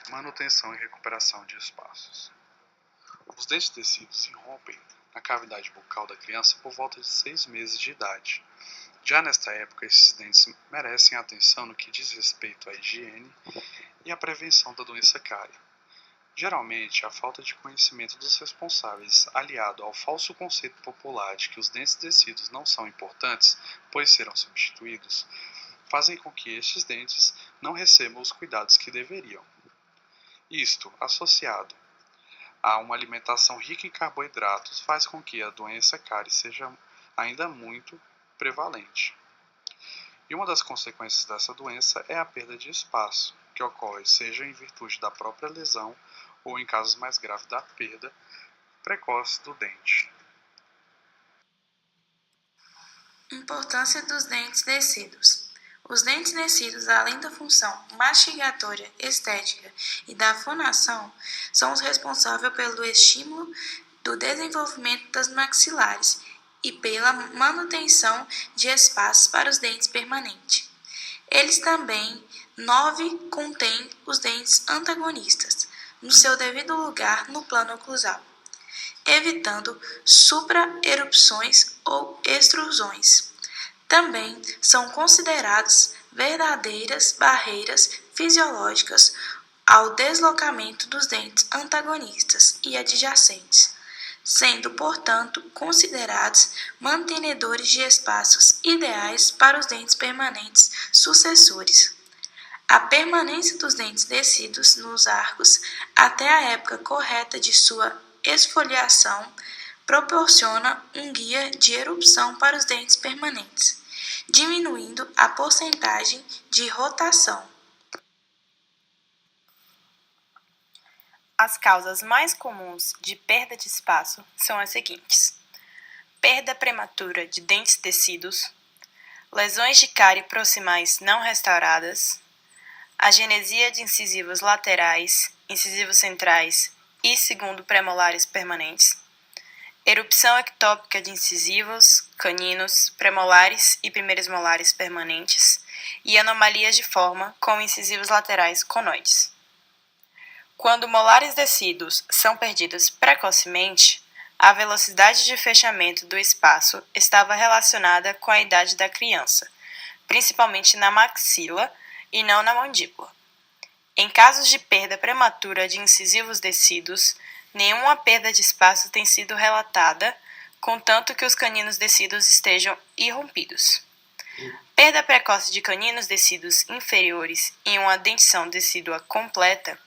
Manutenção e recuperação de espaços. Os dentes tecidos se rompem na cavidade bucal da criança por volta de 6 meses de idade. Já nesta época, esses dentes merecem atenção no que diz respeito à higiene e à prevenção da doença cárie. Geralmente, a falta de conhecimento dos responsáveis, aliado ao falso conceito popular de que os dentes tecidos não são importantes, pois serão substituídos, fazem com que estes dentes não recebam os cuidados que deveriam. Isto, associado a uma alimentação rica em carboidratos, faz com que a doença cárie seja ainda muito prevalente. E uma das consequências dessa doença é a perda de espaço, que ocorre seja em virtude da própria lesão ou, em casos mais graves, da perda precoce do dente. Importância dos dentes descidos. Os dentes descidos, além da função mastigatória, estética e da fonação, são os responsáveis pelo estímulo do desenvolvimento das maxilares e pela manutenção de espaços para os dentes permanentes. Eles também 9 contêm os dentes antagonistas, no seu devido lugar no plano oclusal, evitando supraerupções ou extrusões. Também são considerados verdadeiras barreiras fisiológicas ao deslocamento dos dentes antagonistas e adjacentes, sendo, portanto, considerados mantenedores de espaços ideais para os dentes permanentes sucessores. A permanência dos dentes descidos nos arcos até a época correta de sua esfoliação proporciona um guia de erupção para os dentes permanentes, diminuindo a porcentagem de rotação. As causas mais comuns de perda de espaço são as seguintes: perda prematura de dentes tecidos, lesões de cárie proximais não restauradas, agenesia de incisivos laterais, incisivos centrais e segundo premolares permanentes, erupção ectópica de incisivos, caninos, premolares e primeiros molares permanentes e anomalias de forma com incisivos laterais conoides. Quando molares descidos são perdidos precocemente, a velocidade de fechamento do espaço estava relacionada com a idade da criança, principalmente na maxila e não na mandíbula. Em casos de perda prematura de incisivos descidos, nenhuma perda de espaço tem sido relatada, contanto que os caninos descidos estejam irrompidos. Perda precoce de caninos descidos inferiores em uma dentição decídua completa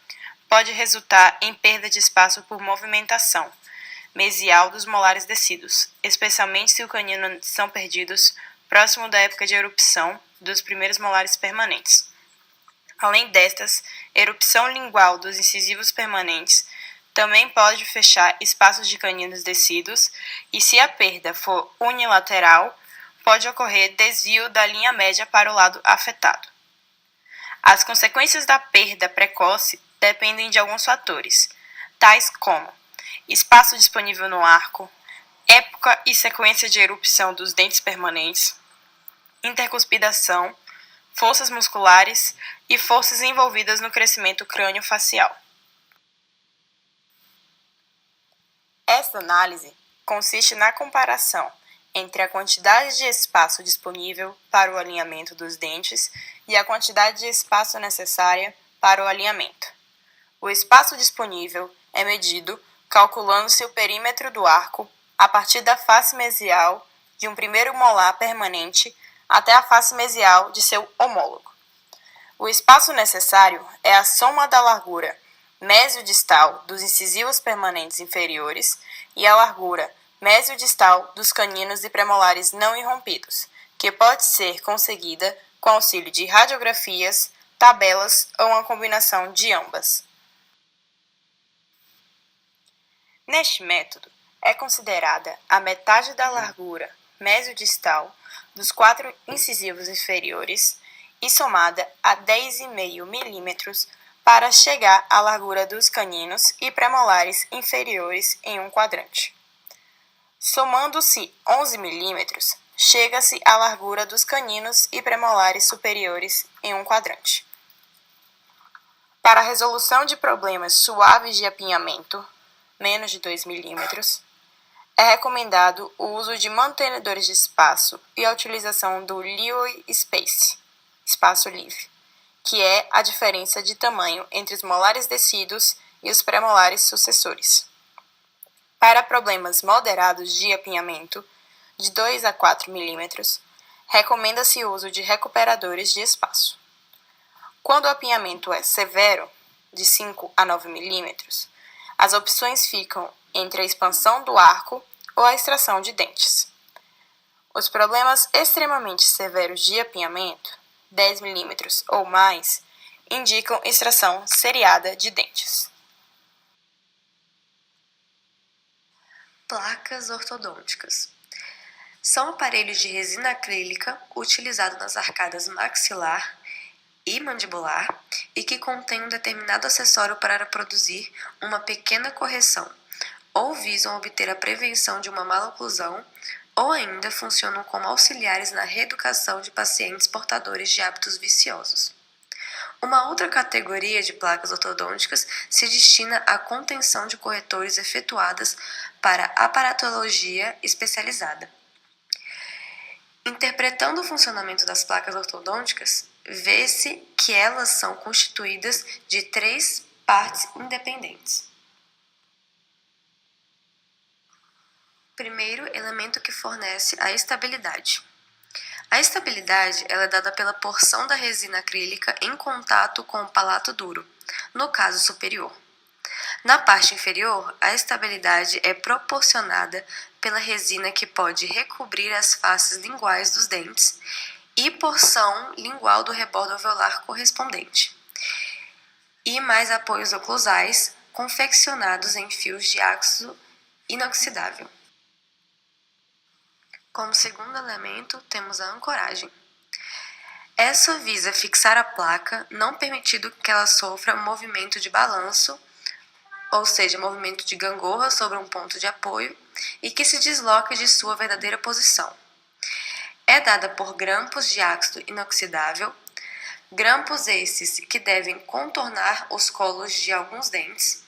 pode resultar em perda de espaço por movimentação mesial dos molares descidos, especialmente se os caninos são perdidos próximo da época de erupção dos primeiros molares permanentes. Além destas, erupção lingual dos incisivos permanentes também pode fechar espaços de caninos descidos e, se a perda for unilateral, pode ocorrer desvio da linha média para o lado afetado. As consequências da perda precoce dependem de alguns fatores, tais como espaço disponível no arco, época e sequência de erupção dos dentes permanentes, intercuspidação, forças musculares e forças envolvidas no crescimento crânio-facial. Esta análise consiste na comparação entre a quantidade de espaço disponível para o alinhamento dos dentes e a quantidade de espaço necessária para o alinhamento. O espaço disponível é medido calculando-se o perímetro do arco a partir da face mesial de um primeiro molar permanente até a face mesial de seu homólogo. O espaço necessário é a soma da largura mesiodistal dos incisivos permanentes inferiores e a largura mesiodistal dos caninos e premolares não irrompidos, que pode ser conseguida com auxílio de radiografias, tabelas ou uma combinação de ambas. Neste método, é considerada a metade da largura mesiodistal dos 4 incisivos inferiores e somada a 10,5 mm para chegar à largura dos caninos e premolares inferiores em um quadrante. Somando-se 11 mm, chega-se à largura dos caninos e premolares superiores em um quadrante. Para a resolução de problemas suaves de apinhamento, menos de 2 milímetros, é recomendado o uso de mantenedores de espaço e a utilização do Lewy Space, espaço livre, que é a diferença de tamanho entre os molares descidos e os pré-molares sucessores. Para problemas moderados de apinhamento, de 2 a 4 milímetros, recomenda-se o uso de recuperadores de espaço. Quando o apinhamento é severo, de 5 a 9 milímetros, as opções ficam entre a expansão do arco ou a extração de dentes. Os problemas extremamente severos de apinhamento, 10 milímetros ou mais, indicam extração seriada de dentes. Placas ortodônticas. São aparelhos de resina acrílica utilizados nas arcadas maxilar e mandibular e que contêm um determinado acessório para produzir uma pequena correção, ou visam obter a prevenção de uma maloclusão, ou ainda funcionam como auxiliares na reeducação de pacientes portadores de hábitos viciosos. Uma outra categoria de placas ortodônticas se destina à contenção de corretores efetuadas para aparatologia especializada. Interpretando o funcionamento das placas ortodônticas, vê-se que elas são constituídas de 3 partes independentes. Primeiro elemento que fornece a estabilidade. A estabilidade ela é dada pela porção da resina acrílica em contato com o palato duro, no caso superior. Na parte inferior, a estabilidade é proporcionada pela resina que pode recobrir as faces linguais dos dentes e porção lingual do rebordo alveolar correspondente, e mais apoios oclusais confeccionados em fios de aço inoxidável. Como segundo elemento, temos a ancoragem. Essa visa fixar a placa, não permitindo que ela sofra movimento de balanço, ou seja, movimento de gangorra sobre um ponto de apoio, e que se desloque de sua verdadeira posição. É dada por grampos de ácido inoxidável, grampos esses que devem contornar os colos de alguns dentes,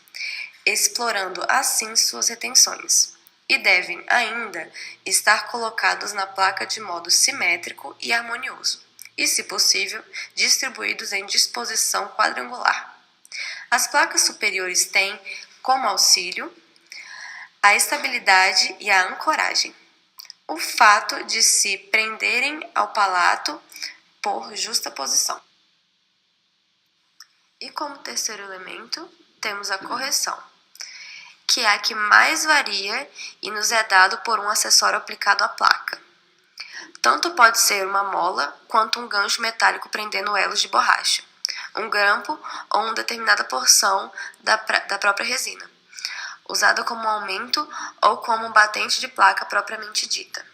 explorando assim suas retenções, e devem ainda estar colocados na placa de modo simétrico e harmonioso, e, se possível, distribuídos em disposição quadrangular. As placas superiores têm, como auxílio, a estabilidade e a ancoragem, o fato de se prenderem ao palato por justaposição. E como terceiro elemento, temos a correção, que é a que mais varia e nos é dado por um acessório aplicado à placa. Tanto pode ser uma mola quanto um gancho metálico prendendo elos de borracha, um grampo ou uma determinada porção da própria resina, usada como aumento ou como um batente de placa propriamente dita.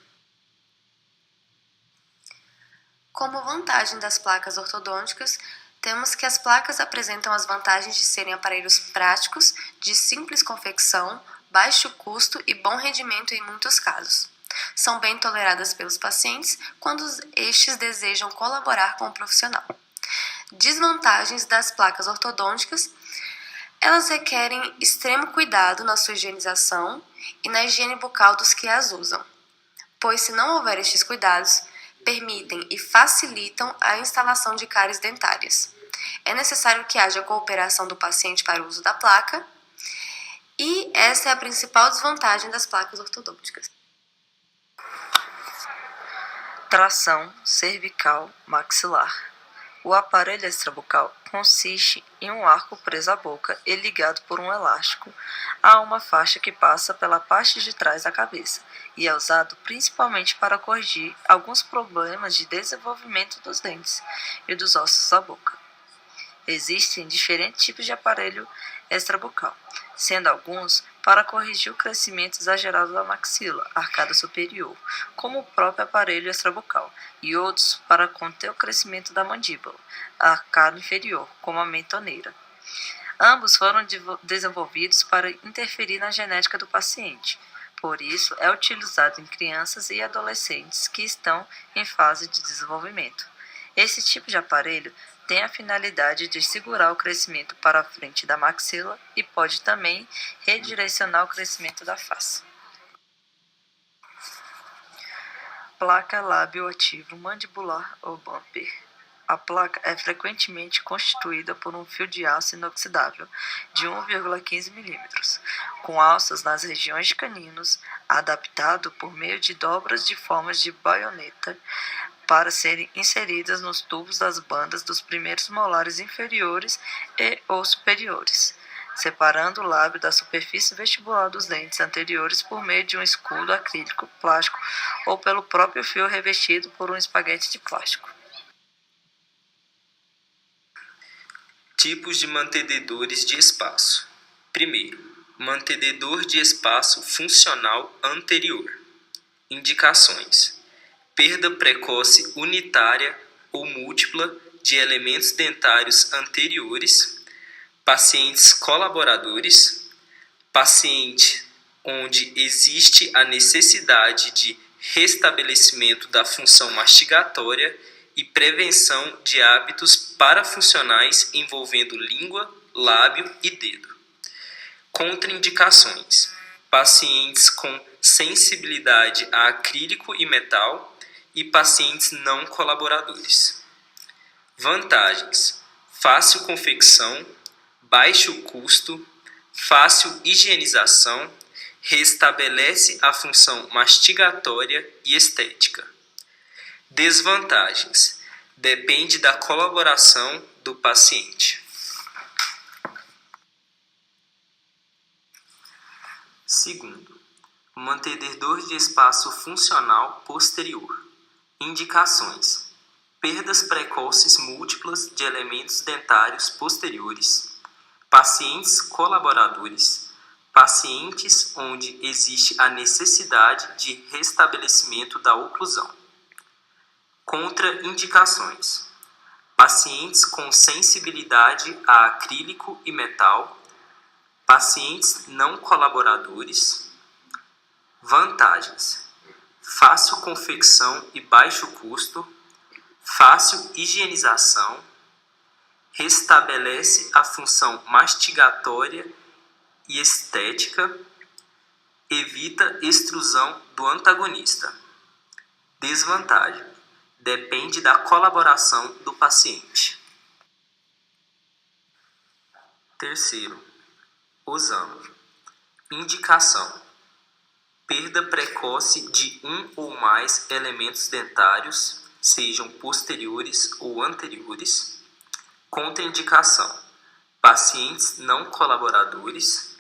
Como vantagem das placas ortodônticas, temos que as placas apresentam as vantagens de serem aparelhos práticos, de simples confecção, baixo custo e bom rendimento em muitos casos. São bem toleradas pelos pacientes quando estes desejam colaborar com o profissional. Desvantagens das placas ortodônticas: elas requerem extremo cuidado na sua higienização e na higiene bucal dos que as usam, pois se não houver estes cuidados, permitem e facilitam a instalação de cáries dentárias. É necessário que haja cooperação do paciente para o uso da placa, e essa é a principal desvantagem das placas ortodônticas. Tração cervical maxilar. O aparelho extrabucal consiste em um arco preso à boca e ligado por um elástico a uma faixa que passa pela parte de trás da cabeça e é usado principalmente para corrigir alguns problemas de desenvolvimento dos dentes e dos ossos da boca. Existem diferentes tipos de aparelho extrabucal, sendo alguns para corrigir o crescimento exagerado da maxila, arcada superior, como o próprio aparelho extrabucal, e outros para conter o crescimento da mandíbula, a arcada inferior, como a mentoneira. Ambos foram desenvolvidos para interferir na genética do paciente, por isso é utilizado em crianças e adolescentes que estão em fase de desenvolvimento. Esse tipo de aparelho tem a finalidade de segurar o crescimento para a frente da maxila e pode também redirecionar o crescimento da face. Placa lábio-ativo mandibular ou bumper. A placa é frequentemente constituída por um fio de aço inoxidável de 1,15 mm, com alças nas regiões de caninos, adaptado por meio de dobras de formas de baioneta para serem inseridas nos tubos das bandas dos primeiros molares inferiores e ou superiores, separando o lábio da superfície vestibular dos dentes anteriores por meio de um escudo acrílico plástico ou pelo próprio fio revestido por um espaguete de plástico. Tipos de mantenedores de espaço. Primeiro, mantenedor de espaço funcional anterior. Indicações: perda precoce unitária ou múltipla de elementos dentários anteriores, pacientes colaboradores, paciente onde existe a necessidade de restabelecimento da função mastigatória e prevenção de hábitos parafuncionais envolvendo língua, lábio e dedo. Contraindicações: pacientes com sensibilidade a acrílico e metal e pacientes não colaboradores. Vantagens: fácil confecção, baixo custo, fácil higienização, restabelece a função mastigatória e estética. Desvantagens: depende da colaboração do paciente. Segundo, mantenedor de espaço funcional posterior. Indicações: perdas precoces múltiplas de elementos dentários posteriores, pacientes colaboradores, pacientes onde existe a necessidade de restabelecimento da oclusão. Contraindicações: pacientes com sensibilidade a acrílico e metal, pacientes não colaboradores. Vantagens: fácil confecção e baixo custo, fácil higienização, restabelece a função mastigatória e estética, evita extrusão do antagonista. Desvantagem: depende da colaboração do paciente. Terceiro, usando. Indicação: perda precoce de um ou mais elementos dentários, sejam posteriores ou anteriores. Contraindicação: pacientes não colaboradores.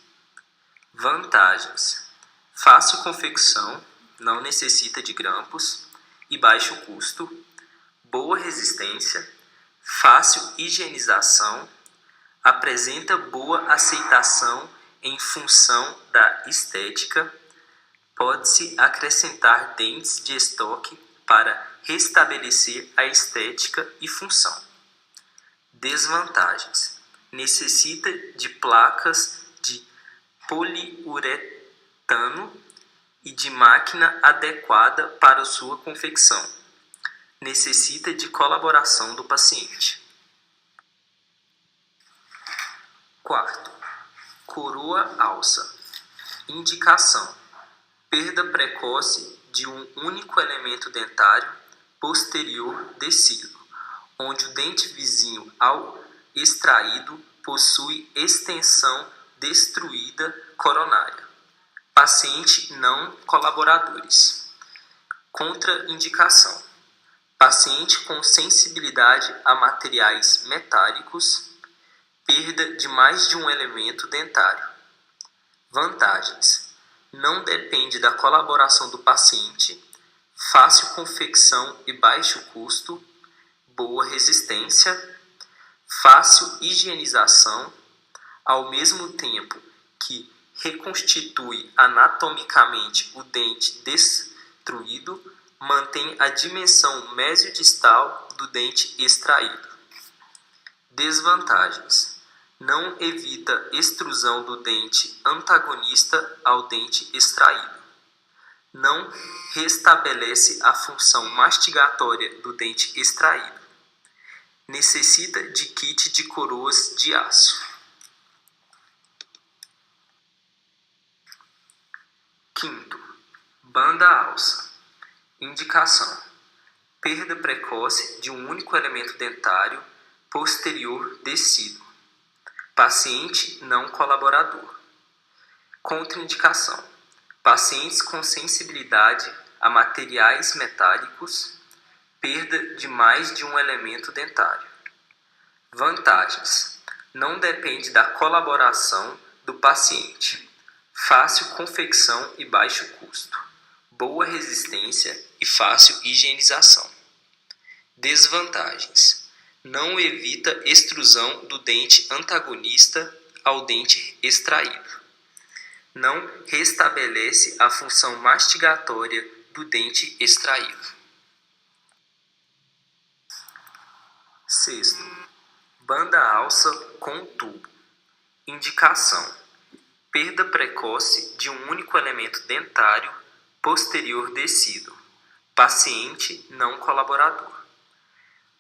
Vantagens: fácil confecção, não necessita de grampos e baixo custo, boa resistência, fácil higienização, apresenta boa aceitação em função da estética, pode-se acrescentar dentes de estoque para restabelecer a estética e função. Desvantagens: necessita de placas de poliuretano e de máquina adequada para sua confecção. Necessita de colaboração do paciente. Quarto, coroa alça. Indicação: perda precoce de um único elemento dentário posterior descido, onde o dente vizinho ao extraído possui extensão destruída coronária. Paciente não colaboradores. Contraindicação: paciente com sensibilidade a materiais metálicos, perda de mais de um elemento dentário. Vantagens: não depende da colaboração do paciente, fácil confecção e baixo custo, boa resistência, fácil higienização, ao mesmo tempo que reconstitui anatomicamente o dente destruído, mantém a dimensão mesiodistal do dente extraído. Desvantagens: não evita extrusão do dente antagonista ao dente extraído. Não restabelece a função mastigatória do dente extraído. Necessita de kit de coroas de aço. Quinto, banda alça. Indicação: perda precoce de um único elemento dentário posterior descido. Paciente não colaborador. Contraindicação: pacientes com sensibilidade a materiais metálicos, perda de mais de um elemento dentário. Vantagens: não depende da colaboração do paciente. Fácil confecção e baixo custo. Boa resistência e fácil higienização. Desvantagens: não evita extrusão do dente antagonista ao dente extraído. Não restabelece a função mastigatória do dente extraído. Sexto, banda alça com tubo. Indicação: perda precoce de um único elemento dentário posterior descido. Paciente não colaborador.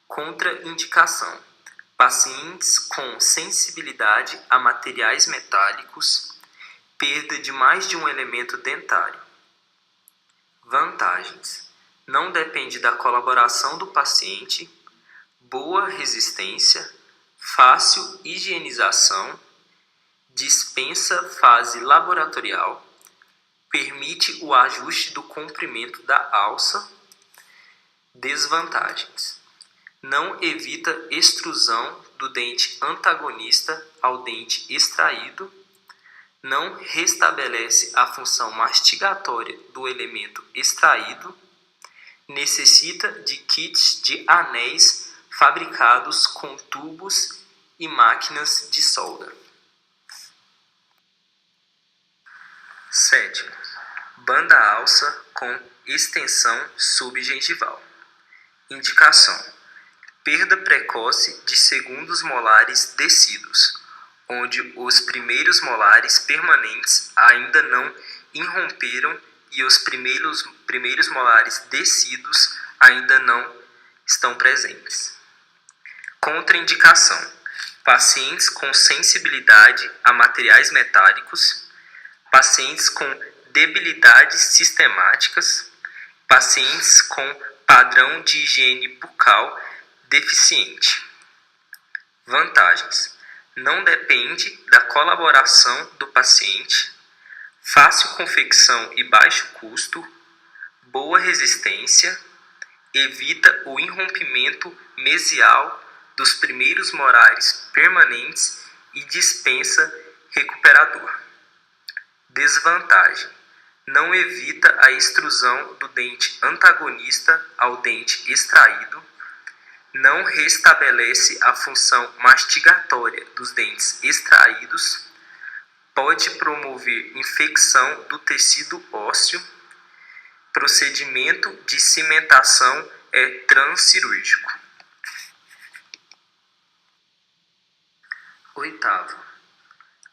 Contraindicação: pacientes com sensibilidade a materiais metálicos, perda de mais de um elemento dentário. Vantagens: não depende da colaboração do paciente, boa resistência, fácil higienização, dispensa fase laboratorial, permite o ajuste do comprimento da alça. Desvantagens: não evita extrusão do dente antagonista ao dente extraído, não restabelece a função mastigatória do elemento extraído, necessita de kits de anéis fabricados com tubos e máquinas de solda. Sétimo, banda alça com extensão subgengival. Indicação: perda precoce de segundos molares descidos, onde os primeiros molares permanentes ainda não irromperam e os primeiros molares descidos ainda não estão presentes. Contraindicação: pacientes com sensibilidade a materiais metálicos, pacientes com debilidades sistemáticas, pacientes com padrão de higiene bucal deficiente. Vantagens: não depende da colaboração do paciente, fácil confecção e baixo custo, boa resistência, evita o irrompimento mesial dos primeiros molares permanentes e dispensa recuperador. Desvantagem: não evita a extrusão do dente antagonista ao dente extraído, não restabelece a função mastigatória dos dentes extraídos, pode promover infecção do tecido ósseo, procedimento de cimentação é transcirúrgico. Oitavo,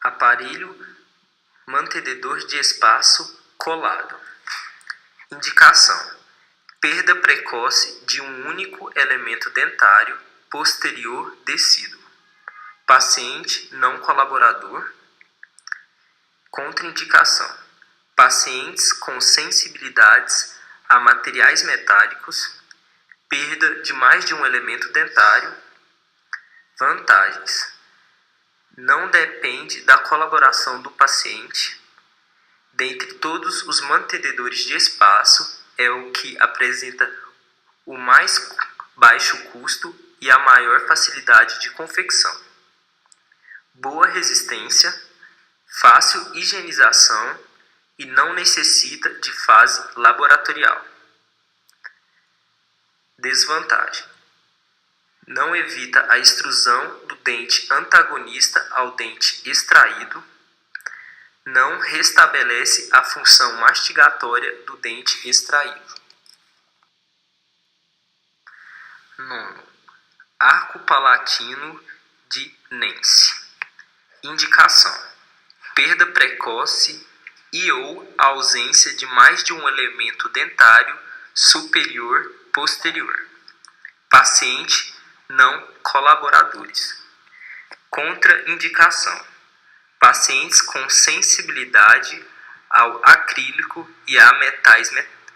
aparelho mantenedor de espaço colado. Indicação: perda precoce de um único elemento dentário posterior descido. Paciente não colaborador. Contraindicação: pacientes com sensibilidades a materiais metálicos, perda de mais de um elemento dentário. Vantagens: não depende da colaboração do paciente. Dentre todos os mantenedores de espaço, é o que apresenta o mais baixo custo e a maior facilidade de confecção. Boa resistência, fácil higienização e não necessita de fase laboratorial. Desvantagem: não evita a extrusão do dente antagonista ao dente extraído, não restabelece a função mastigatória do dente extraído. Nono, arco palatino de Nance. Indicação: perda precoce e ou ausência de mais de um elemento dentário superior posterior. Paciente não colaboradores. Contraindicação: pacientes com sensibilidade ao acrílico e a metais metálicos.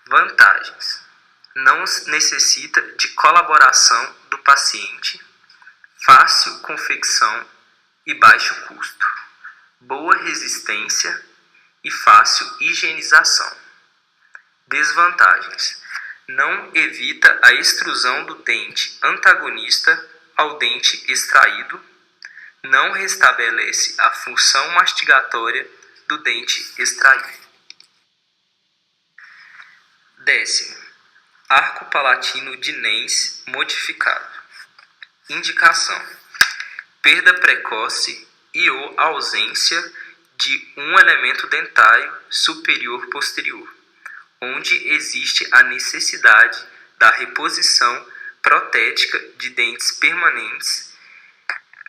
Vantagens: não necessita de colaboração do paciente, fácil confecção e baixo custo, boa resistência e fácil higienização. Desvantagens: não evita a extrusão do dente antagonista ao dente extraído, não restabelece a função mastigatória do dente extraído. 10º, arco palatino de Nance modificado. Indicação: perda precoce e ou ausência de um elemento dentário superior posterior, onde existe a necessidade da reposição protética de dentes permanentes,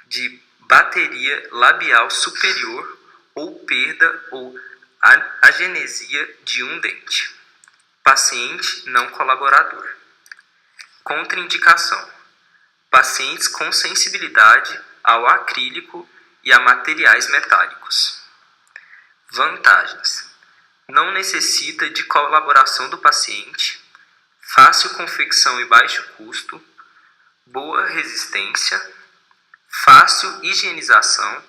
de bateria labial superior ou perda ou agenesia de um dente. Paciente não colaborador. Contraindicação: pacientes com sensibilidade ao acrílico e a materiais metálicos. Vantagens: não necessita de colaboração do paciente, fácil confecção e baixo custo, boa resistência, fácil higienização,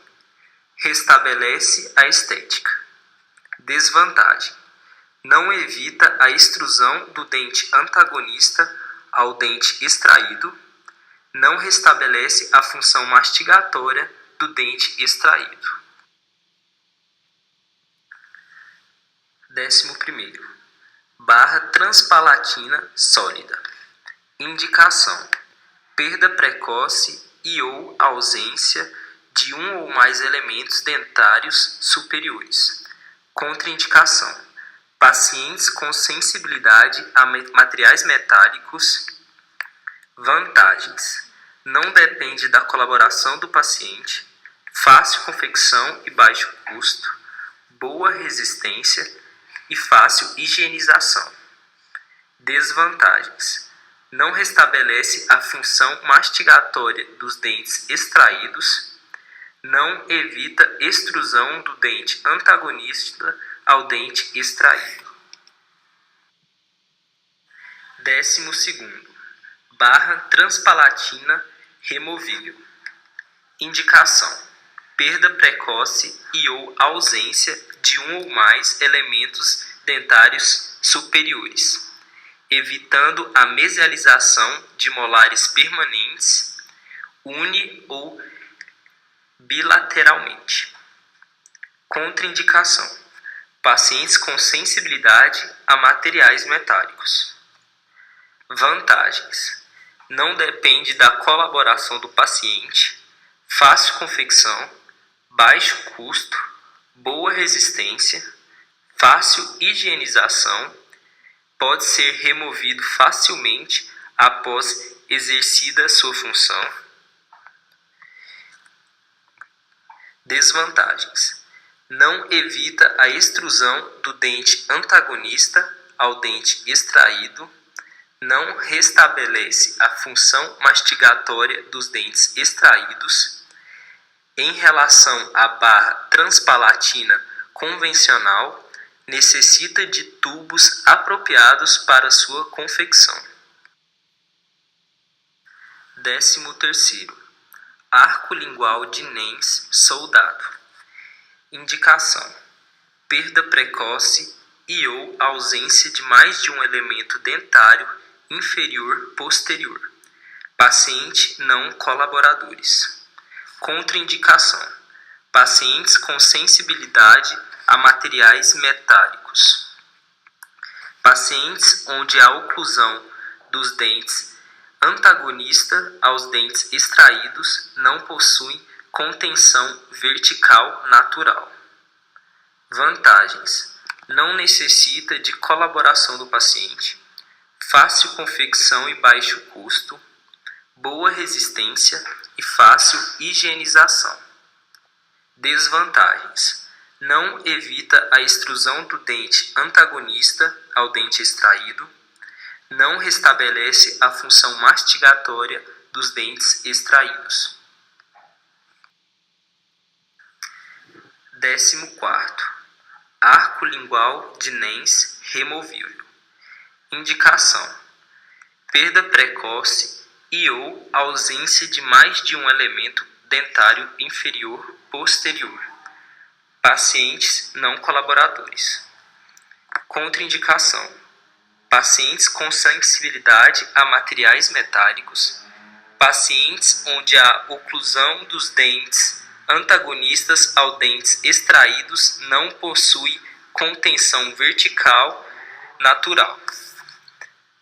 restabelece a estética. Desvantagem: não evita a extrusão do dente antagonista ao dente extraído, não restabelece a função mastigatória do dente extraído. 11º, barra transpalatina sólida. Indicação: perda precoce e ou ausência de um ou mais elementos dentários superiores. Contraindicação: pacientes com sensibilidade a materiais metálicos. Vantagens: não depende da colaboração do paciente, fácil confecção e baixo custo, boa resistência e fácil higienização. Desvantagens: não restabelece a função mastigatória dos dentes extraídos, não evita extrusão do dente antagonista ao dente extraído. 12º, barra transpalatina removível. Indicação: perda precoce e ou ausência de um ou mais elementos dentários superiores, evitando a mesialização de molares permanentes, uni ou bilateralmente. Contraindicação: pacientes com sensibilidade a materiais metálicos. Vantagens: não depende da colaboração do paciente, fácil confecção, baixo custo, boa resistência, fácil higienização, pode ser removido facilmente após exercida sua função. Desvantagens: não evita a extrusão do dente antagonista ao dente extraído, não restabelece a função mastigatória dos dentes extraídos. Em relação à barra transpalatina convencional, necessita de tubos apropriados para sua confecção. 13º, arco lingual de Nance soldado. Indicação: perda precoce e ou ausência de mais de um elemento dentário inferior posterior. Paciente não colaboradores. Contraindicação: pacientes com sensibilidade a materiais metálicos. Pacientes onde a oclusão dos dentes antagonista aos dentes extraídos não possuem contenção vertical natural. Vantagens: não necessita de colaboração do paciente, fácil confecção e baixo custo, boa resistência e fácil higienização. Desvantagens: não evita a extrusão do dente antagonista ao dente extraído, Não restabelece a função mastigatória dos dentes extraídos. 14º. Arco lingual de Nance removível. Indicação: perda precoce e ou ausência de mais de um elemento dentário inferior posterior. Pacientes não colaboradores. Contraindicação: pacientes com sensibilidade a materiais metálicos, pacientes onde a oclusão dos dentes antagonistas aos dentes extraídos não possui contenção vertical natural.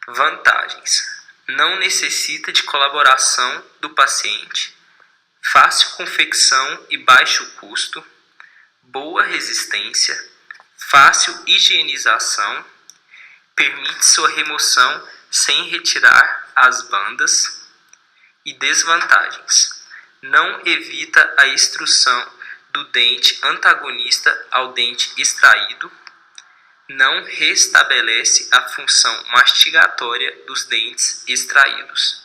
Vantagens: não necessita de colaboração do paciente, fácil confecção e baixo custo, boa resistência, fácil higienização, permite sua remoção sem retirar as bandas. E desvantagens: não evita a extrusão do dente antagonista ao dente extraído, não restabelece a função mastigatória dos dentes extraídos.